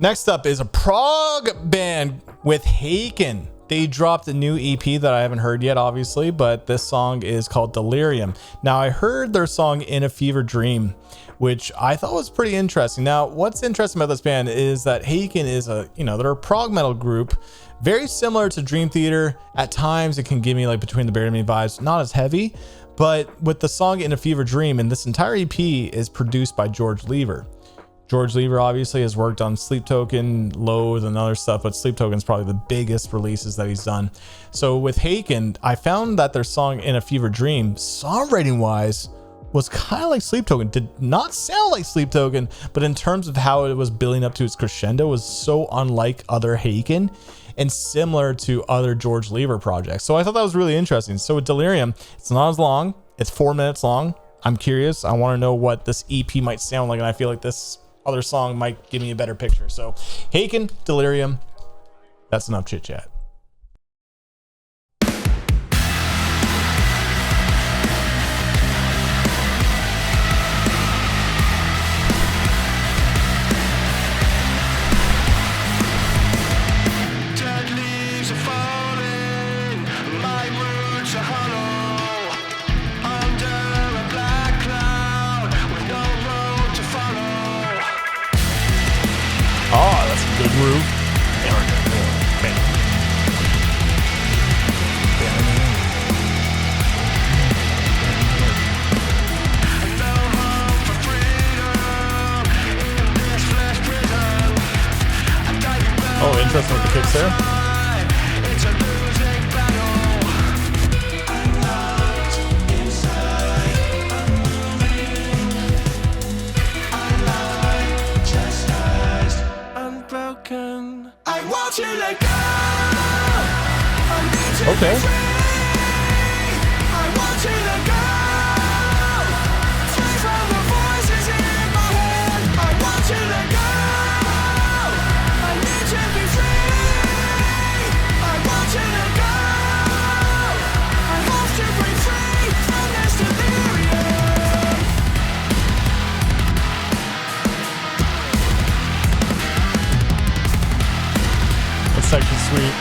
Next up is a prog band with Haken. They dropped a new EP that I haven't heard yet, obviously, but this song is called Delirium. Now, I heard their song In a Fever Dream, which I thought was pretty interesting. Now, what's interesting about this band is that Haken is they're a prog metal group, very similar to Dream Theater. At times, it can give me like Between the Buried and Me vibes, not as heavy, but with the song In a Fever Dream, and this entire EP is produced by George Lever. George Lever obviously has worked on Sleep Token, Loathe, and other stuff, but Sleep Token is probably the biggest releases that he's done. So with Haken, I found that their song In a Fever Dream, songwriting wise, was kind of like Sleep Token. Did not sound like Sleep Token, but in terms of how it was building up to its crescendo, was so unlike other Haken and similar to other George Lever projects. So I thought that was really interesting. So with Delirium, it's not as long. It's 4 minutes long. I'm curious. I want to know what this EP might sound like, and I feel like this other song might give me a better picture. So Haken, Delirium. That's enough chit chat. Oh, that's a good groove. Oh, interesting with the kicks there. I want you to let go. Okay. I want you to let go. Free from the voices in my head. I want you to let go. I need to be free. I want you to let go. I hope to break free from this delirium. It's actually sweet.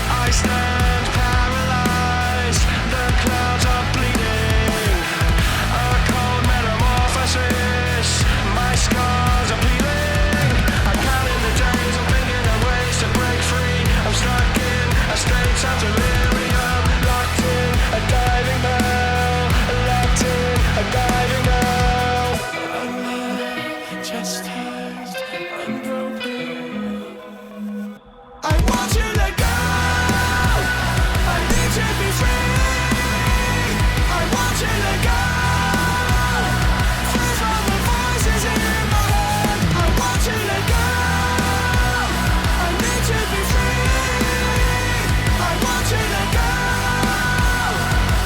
I stand paralyzed, the clouds are bleeding. A cold metamorphosis, my scars are peeling. I'm counting the days, I'm thinking of ways to break free. I'm stuck in a state of delirium, locked in a diving bell, locked in a diving bell. I'm chastised, I'm broken. I want you to let go. I need to be free. I want you to let go. Free from the voices in my head. I want you to let go. I need to be free. I want you to let go.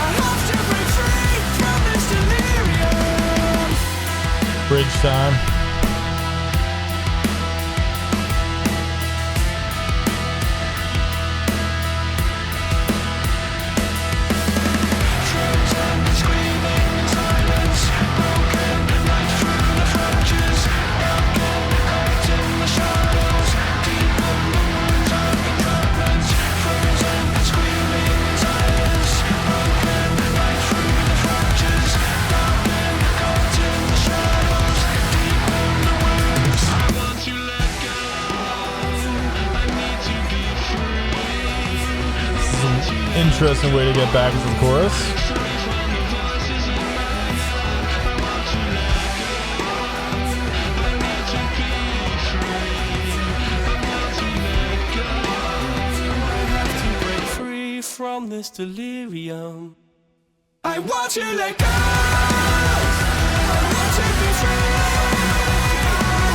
I hope to break free from this delirium. Bridge time. Interesting way to get back into the chorus. Free from this delirium. I want you to let go. I want to be free.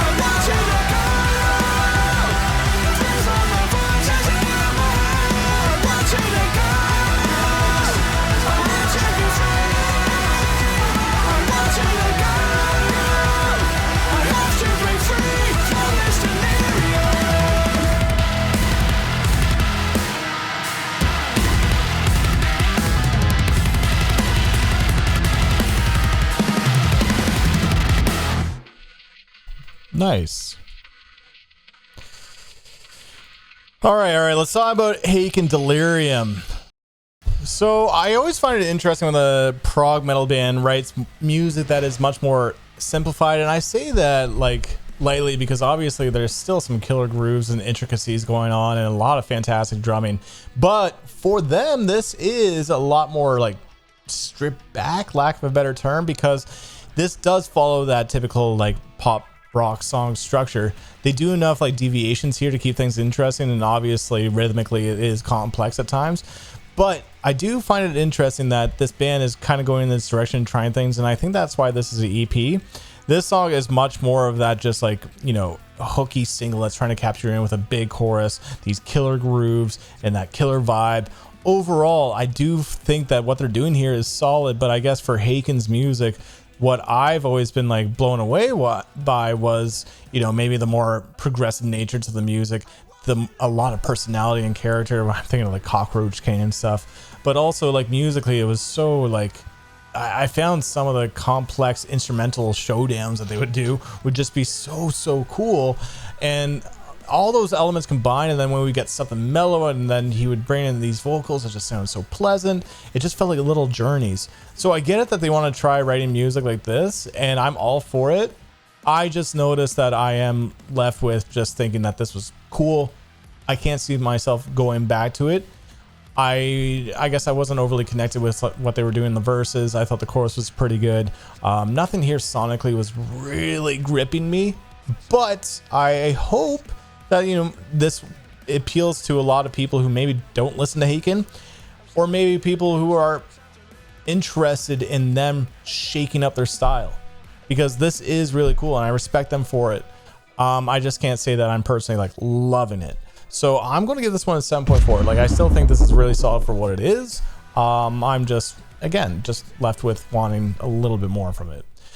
I want you to let go. Free from the voices in my head. I want you to let go. I want you to be free. I want you to let go. I have to break free from this delirium. Nice. All right. Let's talk about Haken Delirium. So I always find it interesting when a prog metal band writes music that is much more simplified, and I say that like lightly because obviously there's still some killer grooves and intricacies going on and a lot of fantastic drumming. But for them, this is a lot more like stripped back, lack of a better term, because this does follow that typical like pop rock song structure. They do enough like deviations here to keep things interesting, and obviously rhythmically it is complex at times. But I do find it interesting that this band is kind of going in this direction, trying things, and I think that's why this is an EP. This song is much more of that just like, you know, a hooky single that's trying to capture you in with a big chorus, these killer grooves, and that killer vibe. Overall, I do think that what they're doing here is solid, but I guess for Haken's music, what I've always been like blown away by was, you know, maybe the more progressive nature to the music, a lot of personality and character. I'm thinking of like Cockroach King and stuff, but also like musically, it was so like, I found some of the complex instrumental showdowns that they would do would just be so cool, and all those elements combined, and then when we get something mellow and then he would bring in these vocals that just sounded so pleasant, it just felt like little journeys. So I get it that they want to try writing music like this, and I'm all for it. I just noticed that I am left with just thinking that this was cool. I can't see myself going back to it. I guess I wasn't overly connected with what they were doing in the verses. I thought the chorus was pretty good. Nothing here sonically was really gripping me, but I hope that, you know, this appeals to a lot of people who maybe don't listen to Haken, or maybe people who are interested in them shaking up their style, because this is really cool and I respect them for it. I just can't say that I'm personally like loving it. So I'm going to give this one a 7.4. Like, I still think this is really solid for what it is. I'm just, again, just left with wanting a little bit more from it.